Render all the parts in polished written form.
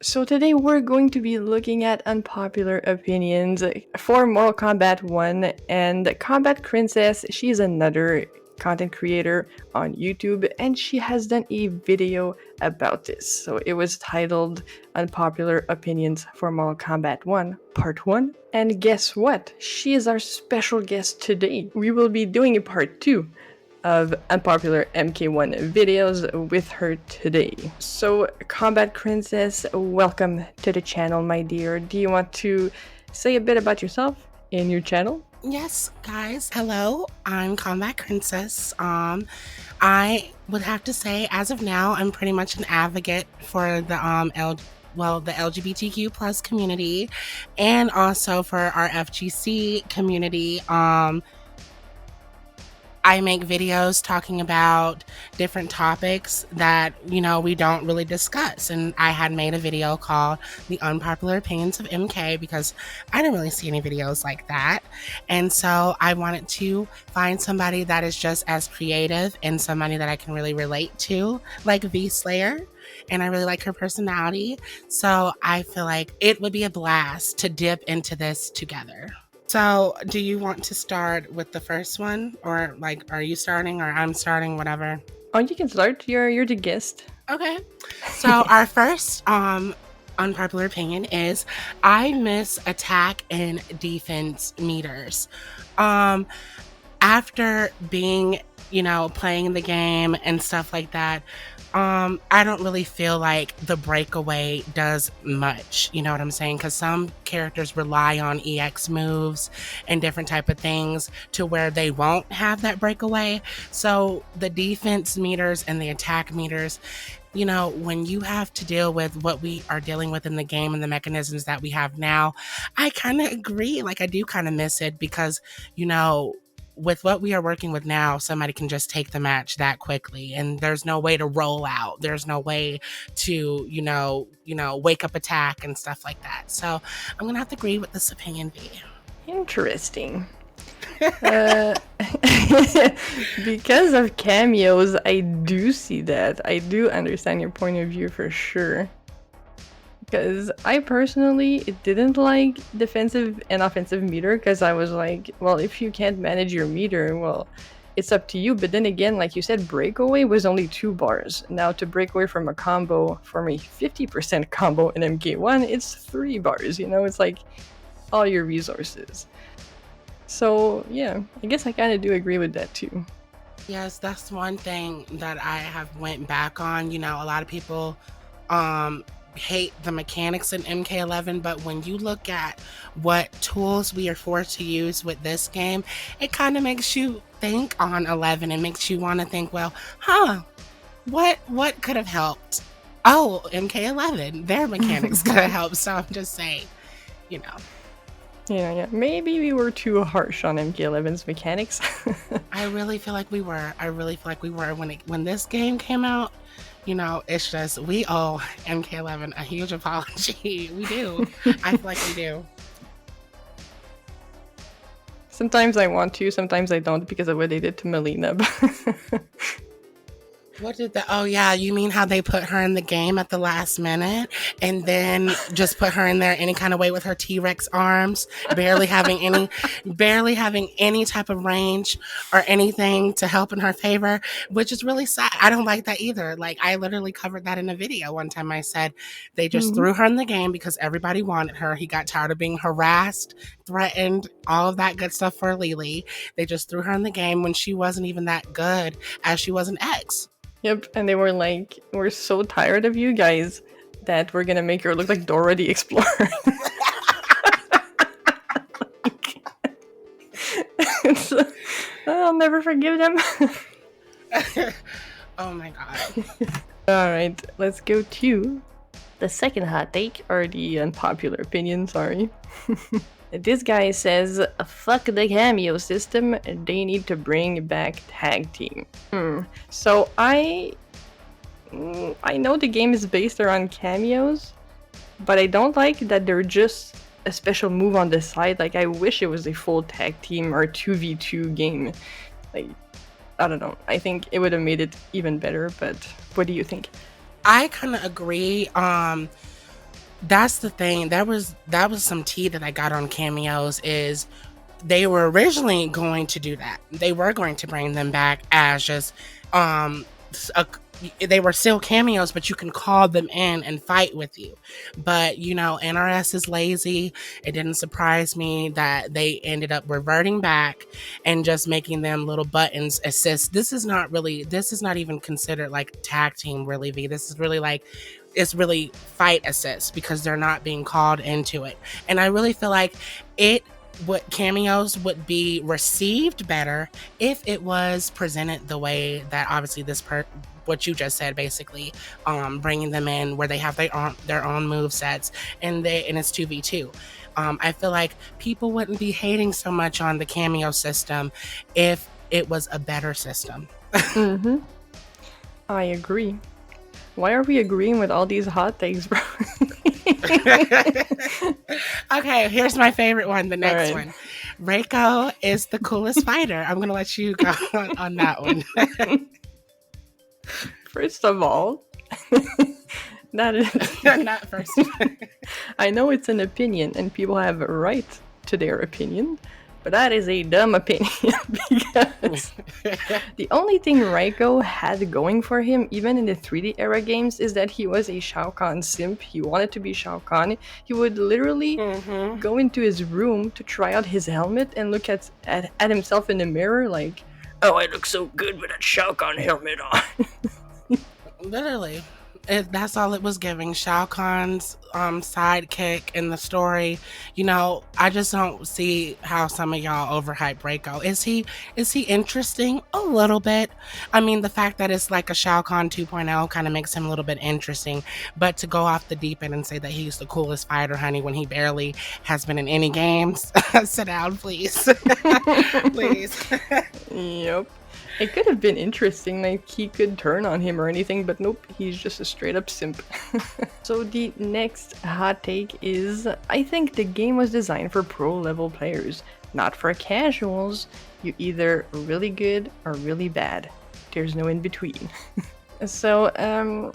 So today we're going to be looking at unpopular opinions for Mortal Kombat 1 and Kombat Krincess. She's another content creator on YouTube and she has done a video about this. So it was titled Unpopular Opinions for Mortal Kombat 1 Part 1. And guess what? She is our special guest today. We will be doing a part 2 of unpopular MK1 videos with her today. So, Kombat Krincess, welcome to the channel, my dear. Do you want to say a bit about yourself and your channel? Yes, guys. Hello, I'm Kombat Krincess. I would have to say, as of now, I'm pretty much an advocate for the the LGBTQ plus community, and also for our FGC community. I make videos talking about different topics that, we don't really discuss. And I had made a video called The Unpopular Opinions of MK because I didn't really see any videos like that. And so I wanted to find somebody that is just as creative and somebody that I can really relate to, like V Slayer. And I really like her personality. So I feel like it would be a blast to dip into this together. So, do you want to start with the first one, or are you starting, or I'm starting, whatever? Oh, you can start. You're the guest. Okay. So our first unpopular opinion is I miss attack and defense meters. After being, playing the game and stuff like that, I don't really feel like the breakaway does much, you know what I'm saying? Because some characters rely on EX moves and different type of things to where they won't have that breakaway. So the defense meters and the attack meters, when you have to deal with what we are dealing with in the game and the mechanisms that we have now, I kind of agree. Like, I do kind of miss it because, with what we are working with now, somebody can just take the match that quickly, and there's no way to roll out. There's no way to, wake up attack and stuff like that. So I'm gonna have to agree with this opinion B. Interesting. Because of cameos, I do see that. I do understand your point of view for sure. Because I personally didn't like defensive and offensive meter because I was like, well, if you can't manage your meter, well, it's up to you. But then again, like you said, breakaway was only 2 bars. Now to break away from a combo, from a 50% combo in MK1, it's 3 bars, It's like all your resources. So yeah, I guess I kind of do agree with that too. Yes, that's one thing that I have went back on. A lot of people hate the mechanics in MK11, but when you look at what tools we are forced to use with this game, it kind of makes you think on 11 and makes you want to think, well, what could have helped? Oh, MK11, their mechanics could have helped. So I'm just saying, Yeah, maybe we were too harsh on MK11's mechanics. I really feel like we were. When this game came out. It's just, we owe MK11 a huge apology. We do. I feel like we do. Sometimes I want to, sometimes I don't because of what they did to Mileena. What did the? Oh yeah, you mean how they put her in the game at the last minute and then just put her in there any kind of way with her T-Rex arms, barely having any type of range or anything to help in her favor, which is really sad. I don't like that either. Like, I literally covered that in a video one time. I said they just threw her in the game because everybody wanted her. He got tired of being harassed, threatened, all of that good stuff for Lily. They just threw her in the game when she wasn't even that good as she was an X. Yep, and they were like, we're so tired of you guys that we're gonna make her look like Dora the Explorer. I'll never forgive them. Oh my god. Alright, let's go to the second hot take, or the unpopular opinion, sorry. This guy says, fuck the cameo system, they need to bring back tag team. So I know the game is based around cameos, but I don't like that they're just a special move on the side. Like, I wish it was a full tag team or 2v2 game. Like, I don't know. I think it would have made it even better, but what do you think? I kind of agree. That's the thing. That was some tea that I got on cameos. Is they were originally going to do that. They were going to bring them back as just um a, they were still cameos, but you can call them in and fight with you. But NRS is lazy. It didn't surprise me that they ended up reverting back and just making them little buttons assist. This is not even considered like tag team really, V. This is really like, it's really fight assist because they're not being called into it. And I really feel like it what cameos would be received better if it was presented the way that obviously what you just said, basically bringing them in where they have their own move sets, and it's 2v2. I feel like people wouldn't be hating so much on the cameo system if it was a better system. Mm-hmm. I agree. Why are we agreeing with all these hot takes, bro? Okay, here's my favorite one, the next Alright. one. Reiko is the coolest fighter. I'm gonna let you go on that one. First of all, that is Not first. I know it's an opinion and people have a right to their opinion, but that is a dumb opinion because the only thing Reiko had going for him, even in the 3D era games, is that he was a Shao Kahn simp. He wanted to be Shao Kahn. He would literally go into his room to try out his helmet and look at himself in the mirror like, oh, I look so good with that Shao Kahn helmet on. Literally. That's all it was giving. Shao Kahn's sidekick in the story. I just don't see how some of y'all overhype Reiko. Is he interesting? A little bit. I mean, the fact that it's like a Shao Kahn 2.0 kind of makes him a little bit interesting. But to go off the deep end and say that he's the coolest fighter, honey, when he barely has been in any games, sit down, please. Please. Yep. It could have been interesting, like he could turn on him or anything, but nope, he's just a straight up simp. So the next hot take is, I think the game was designed for pro level players, not for casuals. You're either really good or really bad. There's no in between. So, I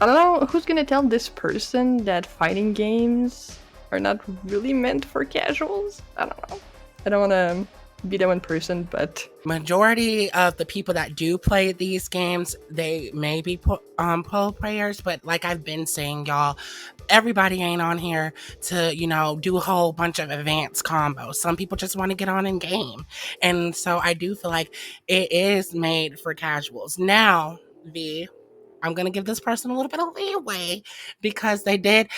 don't know who's gonna tell this person that fighting games are not really meant for casuals? I don't know. I don't wanna be that one person, but majority of the people that do play these games, they may be pro players, but like I've been saying, y'all, everybody ain't on here to do a whole bunch of advanced combos. Some people just want to get on in game, and so I do feel like it is made for casuals. Now, I'm gonna give this person a little bit of leeway because they did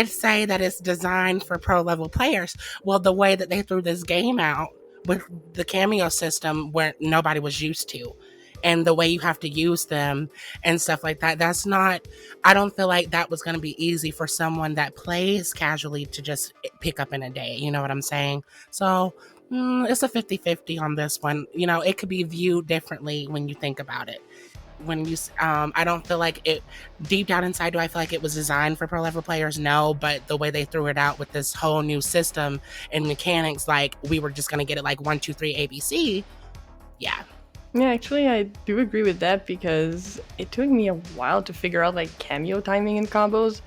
say that it's designed for pro level players. Well, the way that they threw this game out with the cameo system where nobody was used to, and the way you have to use them and stuff like that, I don't feel like that was going to be easy for someone that plays casually to just pick up in a day. You know what I'm saying? So it's a 50-50 on this one. It could be viewed differently when you think about it. I don't feel like it deep down inside. Do I feel like it was designed for pro level players? No, but the way they threw it out with this whole new system and mechanics, like we were just gonna get it like 1, 2, 3 ABC. Yeah. Yeah, actually, I do agree with that because it took me a while to figure out like cameo timing and combos,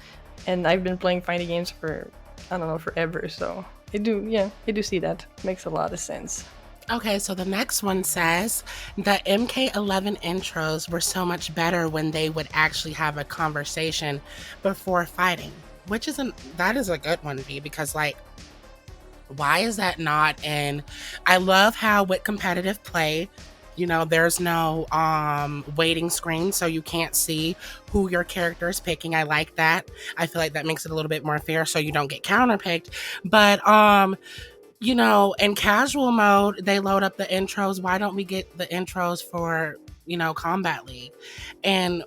and I've been playing fighting games for, I don't know, forever. So I do see that. Makes a lot of sense. Okay, so the next one says the MK11 intros were so much better when they would actually have a conversation before fighting, that is a good one, V, because like, why is that not? And I love how with competitive play, there's no waiting screen, so you can't see who your character is picking. I like that. I feel like that makes it a little bit more fair so you don't get counterpicked. But in casual mode, they load up the intros. Why don't we get the intros for, Combat League? And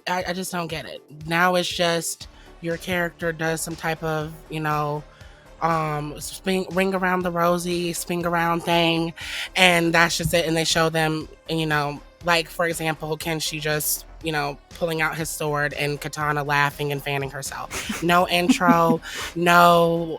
I just don't get it. Now it's just your character does some type of, ring around the rosy, spin around thing, and that's just it. And they show them, Like, for example, can she just, pulling out his sword and Katana laughing and fanning herself? No intro, no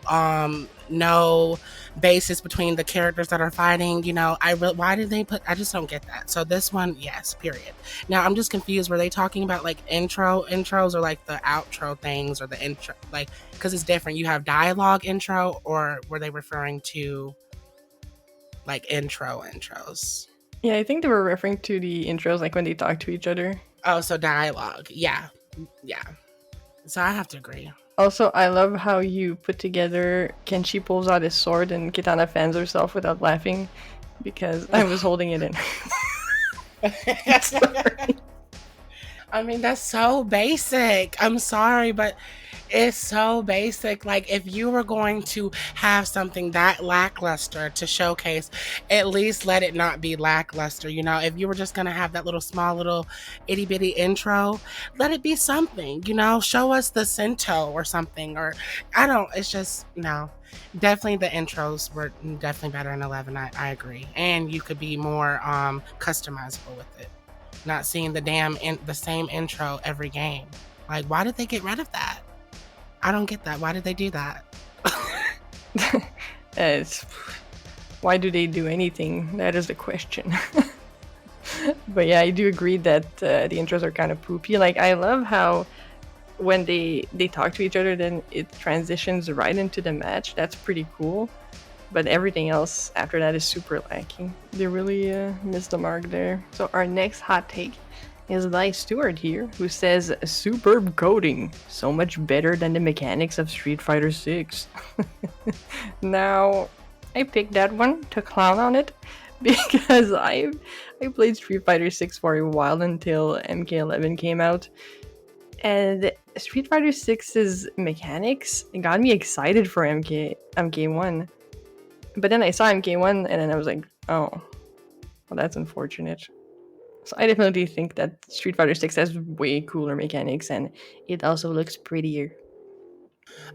basis between the characters that are fighting. Why did they I just don't get that. So this one, yes, period. Now I'm just confused. Were they talking about like intros or like the outro things or the intro, like, because it's different. You have dialogue intro, or were they referring to like intros? Yeah, I think they were referring to the intros, like when they talk to each other. Oh, so dialogue. Yeah. So I have to agree. Also, I love how you put together Kenshi pulls out his sword and Kitana fans herself without laughing, because I was holding it in. Sorry. I mean, that's so basic. I'm sorry, but it's so basic. Like, if you were going to have something that lackluster to showcase, at least let it not be lackluster. If you were just going to have that small little itty bitty intro, let it be something, show us the Sento or something, or it's just, no. Definitely the intros were definitely better in 11. I agree. And you could be more customizable with it. Not seeing the same intro every game. Like, why did they get rid of that? I don't get that. Why did they do that? Why do they do anything? That is the question. But yeah, I do agree that the intros are kind of poopy. Like, I love how when they talk to each other, then it transitions right into the match. That's pretty cool. But everything else after that is super lacking. They really missed the mark there. So our next hot take is by Stewart here, who says, superb coding, so much better than the mechanics of Street Fighter 6. Now, I picked that one to clown on it because I played Street Fighter 6 for a while until MK11 came out. And Street Fighter 6's mechanics got me excited for MK1. But then I saw MK1 and then I was like, oh, well, that's unfortunate. So I definitely think that Street Fighter 6 has way cooler mechanics and it also looks prettier.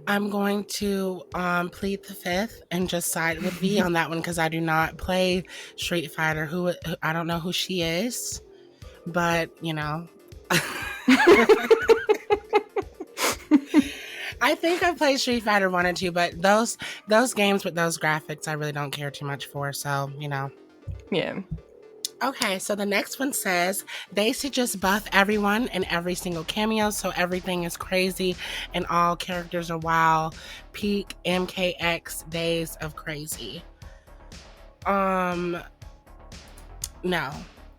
I'm going to plead the fifth and just side with V on that one because I do not play Street Fighter. Who I don't know who she is, but I think I played Street Fighter 1 and 2, but those games with those graphics I really don't care too much for, so, Yeah. Okay, so the next one says, they should just buff everyone in every single cameo so everything is crazy and all characters are wild. Peak MKX days of crazy. No.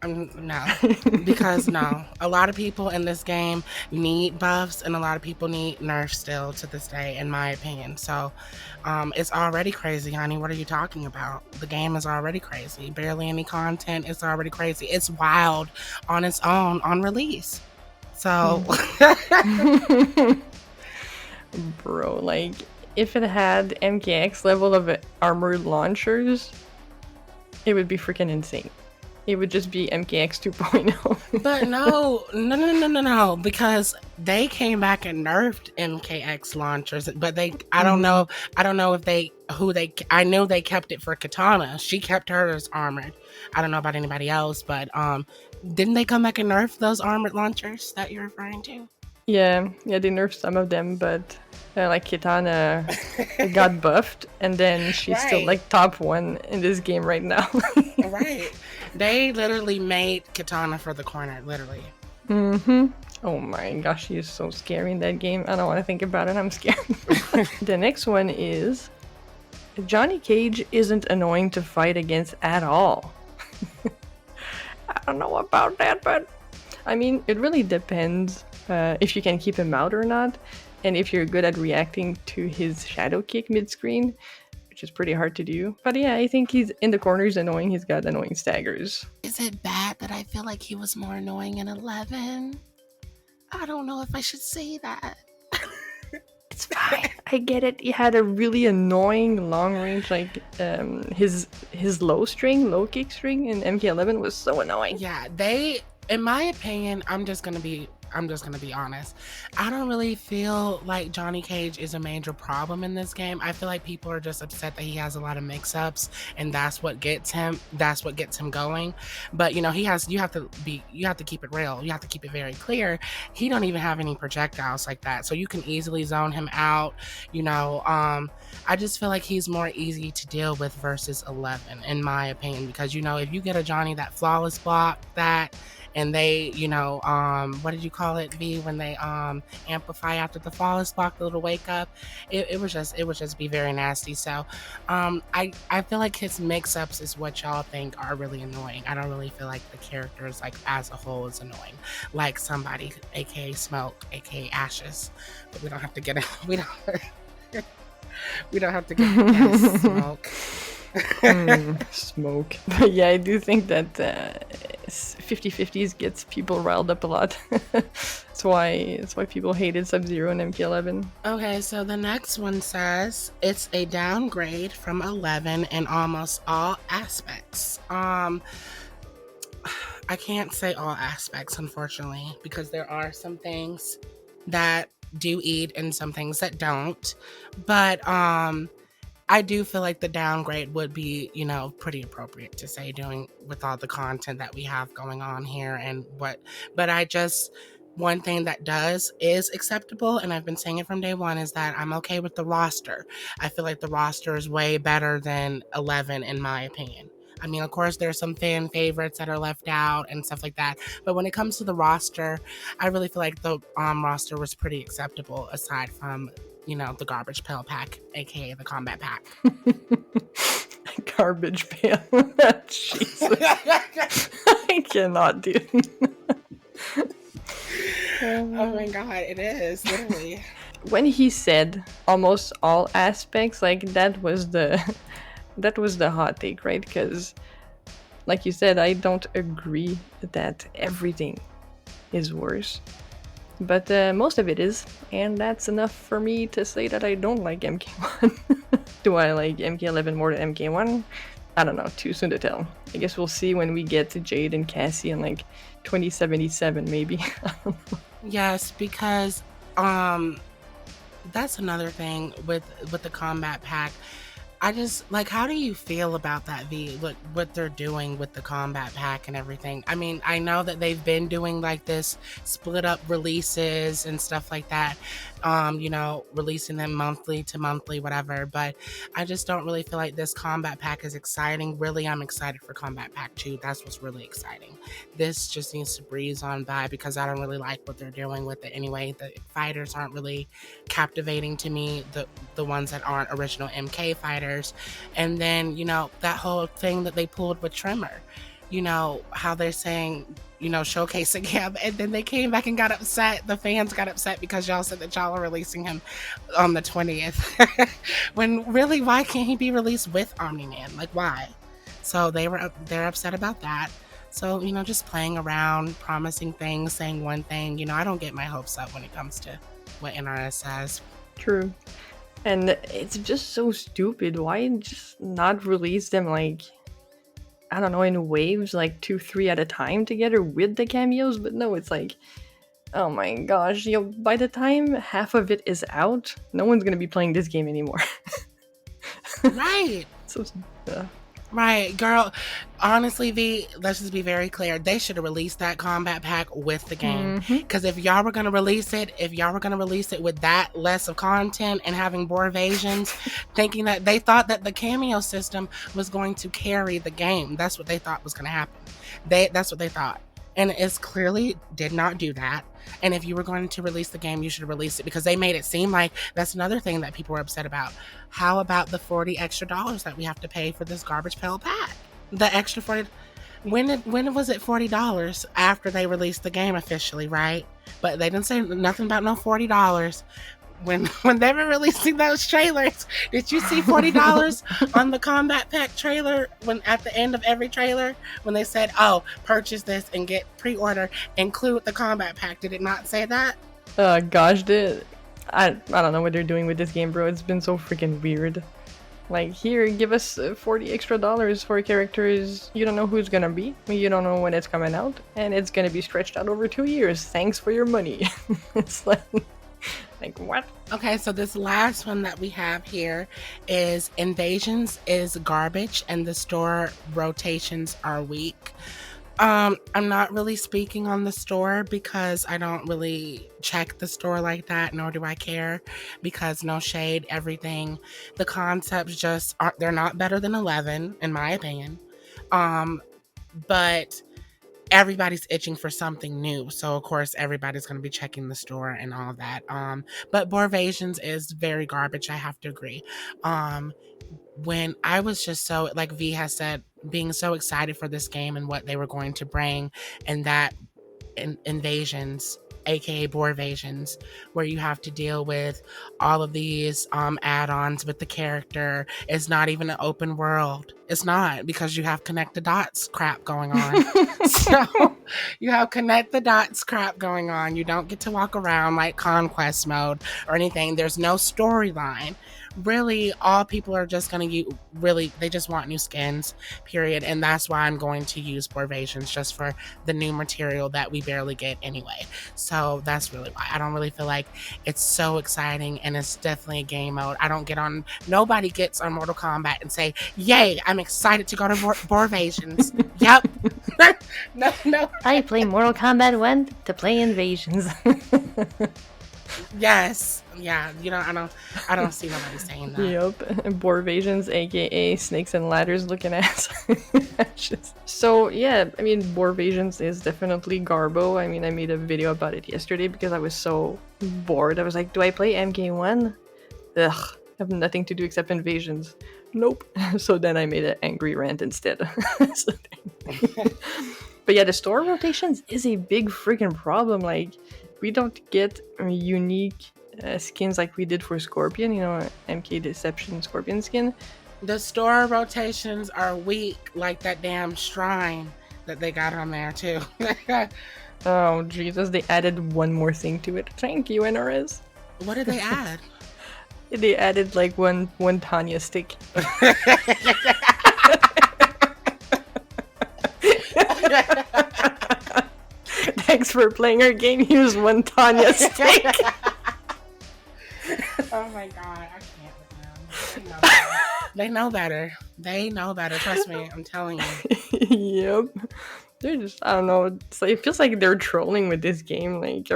No, because no. A lot of people in this game need buffs and a lot of people need nerfs still to this day, in my opinion. So it's already crazy, honey. What are you talking about? The game is already crazy. Barely any content. It's already crazy. It's wild on its own on release. So Bro, like, if it had MKX level of armored launchers, it would be freaking insane. It would just be MKX 2.0. But no, because they came back and nerfed MKX launchers, but I don't know if I know they kept it for Katana. She kept hers armored. I don't know about anybody else, but didn't they come back and nerf those armored launchers that you're referring to? Yeah, they nerfed some of them, but like Kitana got buffed, and then she's still like top 1 in this game right now. Right. They literally made Katana for the corner, literally. Oh my gosh, she is so scary in that game. I don't want to think about it, I'm scared. The next one is, Johnny Cage isn't annoying to fight against at all. I don't know about that, but I mean, it really depends if you can keep him out or not, and if you're good at reacting to his shadow kick mid-screen, which is pretty hard to do. But yeah, I think he's in the corners annoying. He's got annoying staggers. Is it bad that I feel like he was more annoying in 11? I don't know if I should say that. It's fine. I get it. He had a really annoying long range, like his low kick string in MK11 was so annoying. Yeah, in my opinion, I'm just gonna be I'm just gonna be honest. I don't really feel like Johnny Cage is a major problem in this game. I feel like people are just upset that he has a lot of mix-ups, and that's what gets him going. But you know, you have to keep it real. You have to keep it very clear. He don't even have any projectiles like that, so you can easily zone him out. You know, I just feel like he's more easy to deal with versus 11, in my opinion, because you know, if you get a Johnny that flawless block that, and they, you know, what did you call it, V, when they amplify after the flawless block, the little wake up, it would just be very nasty. So I feel like his mix-ups is what y'all think are really annoying. I don't really feel like the characters like as a whole is annoying, like somebody aka Smoke aka Ashes, but we don't have to get we don't have to get into Smoke. Smoke. But yeah, I do think that 50-50s gets people riled up a lot. That's why people hated Sub-Zero and MK11. Okay, so the next one says it's a downgrade from 11 in almost all aspects. I can't say all aspects, unfortunately, because there are some things that do eat and some things that don't. But I do feel like the downgrade would be, you know, pretty appropriate to say, doing with all the content that we have going on here and what. But one thing that is acceptable, and I've been saying it from day one, is that I'm okay with the roster. I feel like the roster is way better than 11, in my opinion. I mean, of course, there's some fan favorites that are left out and stuff like that. But when it comes to the roster, I really feel like the roster was pretty acceptable, aside from, you know, the garbage pail pack, aka the combat pack. Garbage pail. Jesus. I cannot do. Oh my god, it is, literally. When he said almost all aspects, like that was the hot take, right? Because like you said, I don't agree that everything is worse. But most of it is, and that's enough for me to say that I don't like MK1. Do I like MK11 more than MK1? I don't know, too soon to tell. I guess we'll see when we get to Jade and Cassie in like 2077 maybe. Yes, because that's another thing with the combat pack. I just, like, how do you feel about that, V? Look, what they're doing with the combat pack and everything. I mean, I know that they've been doing like this split up releases and stuff like that, you know, releasing them monthly to monthly, whatever, but I just don't really feel like this combat pack is exciting. Really, I'm excited for Combat Pack 2. That's what's really exciting. This just needs to breeze on by because I don't really like what they're doing with it anyway. The fighters aren't really captivating to me, the ones that aren't original MK fighters. And then, you know, that whole thing that they pulled with Trimmer, you know, how they're saying, you know, showcasing him, and then they came back and got upset. The fans got upset because y'all said that y'all are releasing him on the 20th. When really, why can't he be released with Omni-Man? Like, why? So they're upset about that. So, you know, just playing around, promising things, saying one thing. You know, I don't get my hopes up when it comes to what NRS says. True. And it's just so stupid. Why just not release them, like, I don't know, in waves, like 2-3 at a time together with the cameos? But no, it's like, oh my gosh, you know, by the time half of it is out, no one's gonna be playing this game anymore. Right. So, Right, girl. Honestly, V, let's just be very clear. They should have released that combat pack with the game. Because if y'all were gonna release it with that less of content and having more evasions, thinking that they thought that the cameo system was going to carry the game. That's what they thought was gonna happen. That's what they thought. And it clearly did not do that. And if you were going to release the game, you should have released it, because they made it seem like that's another thing that people were upset about. How about the $40 extra that we have to pay for this garbage pail pack? The extra $40. When was it $40? After they released the game officially, right? But they didn't say nothing about no $40. When they were releasing those trailers, did you see $40 on the combat pack trailer? When at the end of every trailer, when they said, "Oh, purchase this and get pre-order, include the combat pack," did it not say that? Gosh, I don't know what they're doing with this game, bro. It's been so freaking weird. Like, here, give us $40 extra for characters you don't know who's gonna be, you don't know when it's coming out, and it's gonna be stretched out over 2 years. Thanks for your money. It's like, what? Okay, so this last one that we have here is Invasions is garbage and the store rotations are weak. I'm not really speaking on the store because I don't really check the store like that, nor do I care, because no shade, everything, the concepts just aren't, they're not better than 11, in my opinion. But everybody's itching for something new, so of course everybody's going to be checking the store and all that. But Borvations is very garbage, I have to agree. When I was just so, like V has said, being so excited for this game and what they were going to bring, and that Invasions, aka Borvations, where you have to deal with all of these add-ons with the character. It's not even an open world. It's not, because you have connect the dots crap going on. So you have connect the dots crap going on. You don't get to walk around like conquest mode or anything. There's no storyline. Really, all people are just going to use, really, they just want new skins, period. And that's why I'm going to use Borvations, just for the new material that we barely get anyway. So that's really why. I don't really feel like it's so exciting, and it's definitely a game mode. I don't get on, nobody gets on Mortal Kombat and say, yay, I'm excited to go to Borvations. Yep. No. I play Mortal Kombat 1 to play Invasions. Yes. Yeah, I don't see nobody saying that. Yep. Borvations, aka snakes and ladders looking ass. So yeah, I mean, Borvations is definitely garbo. I mean, I made a video about it yesterday because I was so bored. I was like, do I play MK1? Ugh, I have nothing to do except Invasions. Nope. So then I made an angry rant instead. But yeah, the store rotations is a big freaking problem. Like, we don't get unique skins like we did for Scorpion, MK Deception Scorpion skin. The store rotations are weak, like that damn shrine that they got on there too. Oh Jesus, they added one more thing to it. Thank you, NRS. What did they add? They added like one Tanya Stick. Thanks for playing our game. Here's one Tanya Stick. Oh my god, I can't with them. They know better. They know better. Trust me, I'm telling you. Yep. They're just, I don't know. It feels like they're trolling with this game. Like,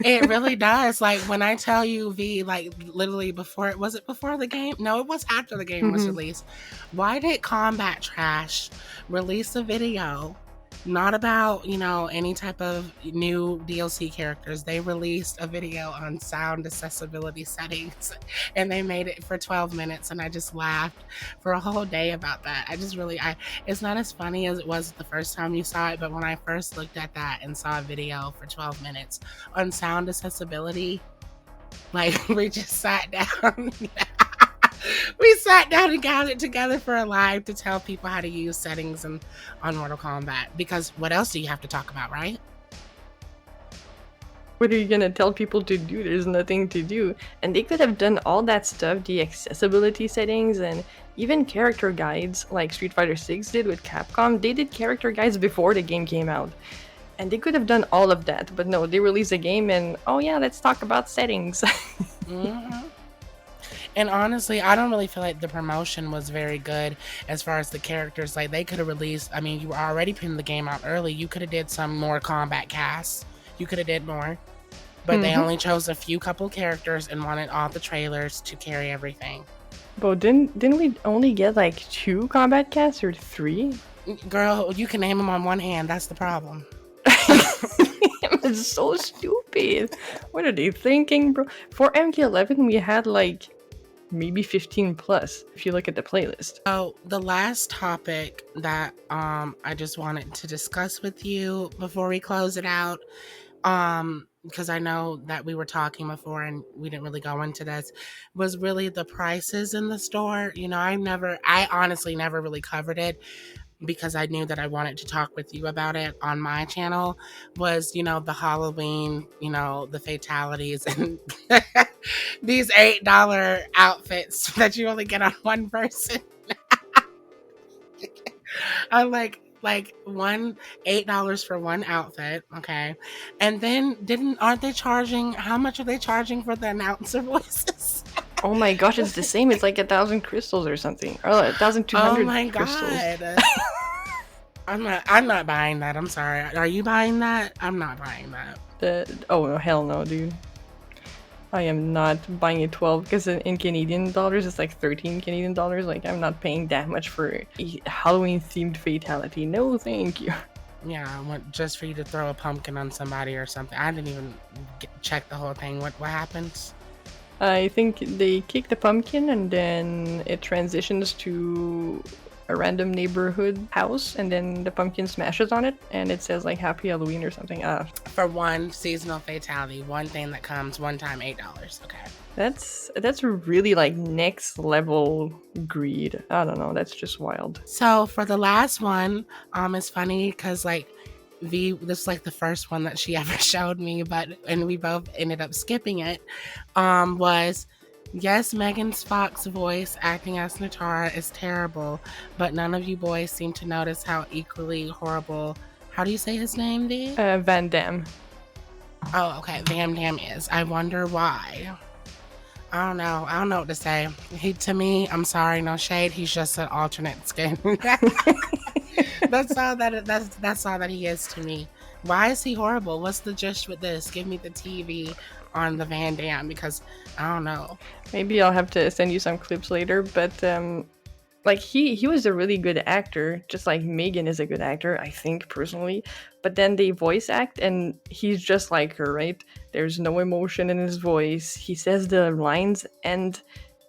it really does. Like, when I tell you, V, like, literally before, was it before the game? No, it was after the game was released. Why did Kombat Trash release a video? Not about, any type of new DLC characters. They released a video on sound accessibility settings, and they made it for 12 minutes, and I just laughed for a whole day about that. It's not as funny as it was the first time you saw it, but when I first looked at that and saw a video for 12 minutes on sound accessibility, like, we just sat down. We sat down and gathered together for a live to tell people how to use settings on Mortal Kombat. Because what else do you have to talk about, right? What are you gonna tell people to do? There's nothing to do. And they could have done all that stuff, the accessibility settings, and even character guides, like Street Fighter 6 did with Capcom. They did character guides before the game came out. And they could have done all of that, but no, they released a game and, oh yeah, let's talk about settings. Mm-hmm. And honestly, I don't really feel like the promotion was very good as far as the characters. Like, they could have released, I mean, you were already putting the game out early. You could have did some more Kombat Kasts. You could have did more. But they only chose a few couple characters and wanted all the trailers to carry everything. But didn't we only get like 2 Kombat Kasts or 3? Girl, you can name them on one hand. That's the problem. It's so stupid. What are they thinking, bro? For MK11, we had like maybe 15 plus if you look at the playlist. So the last topic that I just wanted to discuss with you before we close it out, because I know that we were talking before and we didn't really go into this, was really the prices in the store. I honestly never really covered it. because I knew that I wanted to talk with you about it on my channel, was, the Halloween, the fatalities and these $8 outfits that you only get on one person. I'm like one $8 for one outfit, okay? And then aren't they charging? How much are they charging for the announcer voices? Oh my gosh, it's the same. It's like 1,000 crystals or something, or 1,200 Oh my crystals. god! I'm not buying that. I'm sorry. Are you buying that? I'm not buying that. Oh hell no, dude. I am not buying a 12 because in Canadian dollars it's like 13 Canadian dollars. Like, I'm not paying that much for a Halloween themed fatality. No, thank you. Yeah, I want just for you to throw a pumpkin on somebody or something. I didn't even check the whole thing. What happens? I think they kick the pumpkin and then it transitions to a random neighborhood house, and then the pumpkin smashes on it and it says like Happy Halloween or something. For one seasonal fatality, one thing that comes one time, $8. Okay. That's really like next level greed. I don't know, that's just wild. So for the last one, it's funny because like this is like the first one that she ever showed me, and we both ended up skipping it. Was yes, Megan Fox's voice acting as Natara is terrible, but none of you boys seem to notice how equally horrible. How do you say his name, V? Van Damme. Oh, okay. Van Damme is. I wonder why. I don't know what to say. To me, I'm sorry, no shade. He's just an alternate skin. That's all that he is to me. Why is he horrible? What's the gist with this? Give me the TV on the Van Damme, because I don't know. Maybe I'll have to send you some clips later, but like he was a really good actor, just like Megan is a good actor, I think, personally. But then they voice act and he's just like her, right? There's no emotion in his voice. He says the lines and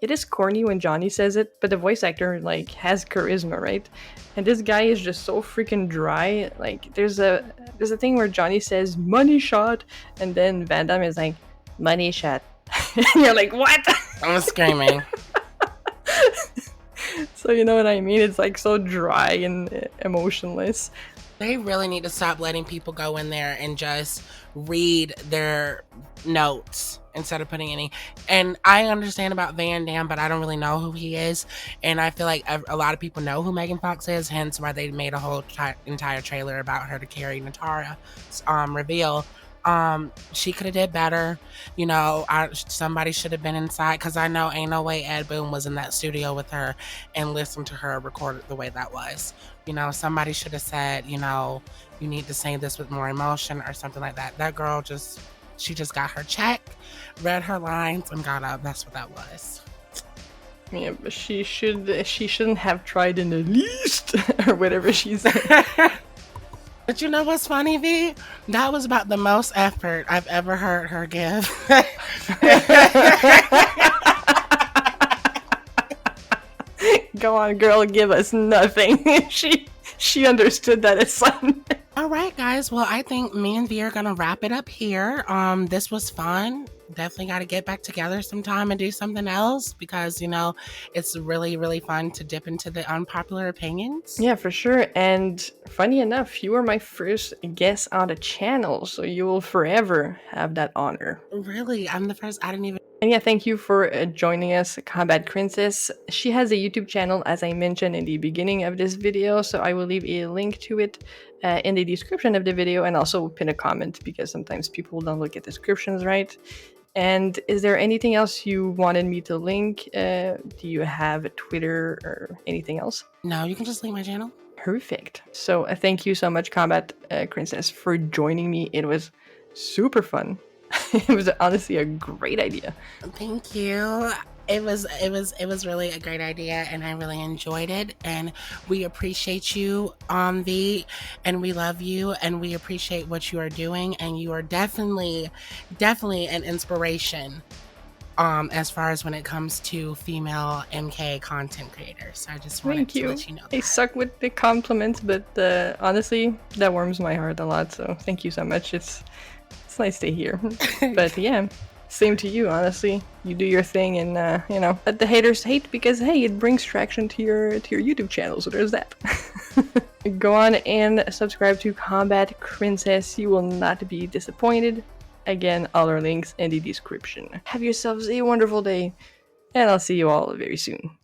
it is corny when Johnny says it, but the voice actor like has charisma, right? And this guy is just so freaking dry. Like there's a thing where Johnny says money shot and then Van Damme is like money shot. And you're like, what? I'm screaming. So you know what I mean? It's like so dry and emotionless. They really need to stop letting people go in there and just read their notes instead of putting any. And I understand about Van Damme, but I don't really know who he is. And I feel like a lot of people know who Megan Fox is, hence why they made a whole entire trailer about her to carry Natara's reveal. She could have did better. Somebody should have been inside, because I know ain't no way Ed Boon was in that studio with her and listened to her record it the way that was. Somebody should have said, you need to say this with more emotion or something like that. That girl she just got her check, read her lines, and got up. That's what that was. Yeah, but she shouldn't have tried in the least, or whatever she said. But you know what's funny, V? That was about the most effort I've ever heard her give. Go on, girl, give us nothing. She understood that assignment. All right, guys. Well, I think me and V are gonna wrap it up here. This was fun. Definitely got to get back together sometime and do something else, because it's really, really fun to dip into the unpopular opinions. Yeah, for sure. And funny enough, you were my first guest on the channel, so you will forever have that honor. Really? I'm the first? I didn't even... And yeah, thank you for joining us, Kombat Krincess. She has a YouTube channel, as I mentioned in the beginning of this video, so I will leave a link to it in the description of the video, and also pin a comment, because sometimes people don't look at descriptions right. And is there anything else you wanted me to link? Do you have a Twitter or anything else? No, you can just link my channel. Perfect. So thank you so much, Kombat Krincess, for joining me. It was super fun. It was honestly a great idea. Thank you. It was really a great idea, and I really enjoyed it, and we appreciate you, V, and we love you, and we appreciate what you are doing, and you are definitely an inspiration as far as when it comes to female MK content creators. So I just wanted to let you know that. I suck with the compliments, but honestly, that warms my heart a lot, so thank you so much. It's nice to hear. But yeah, Same to you, honestly. You do your thing, and you know, let the haters hate because hey, it brings traction to your YouTube channel. So there's that. Go on and subscribe to Kombat Krincess. You will not be disappointed. Again, all our links in the description. Have yourselves a wonderful day, and I'll see you all very soon.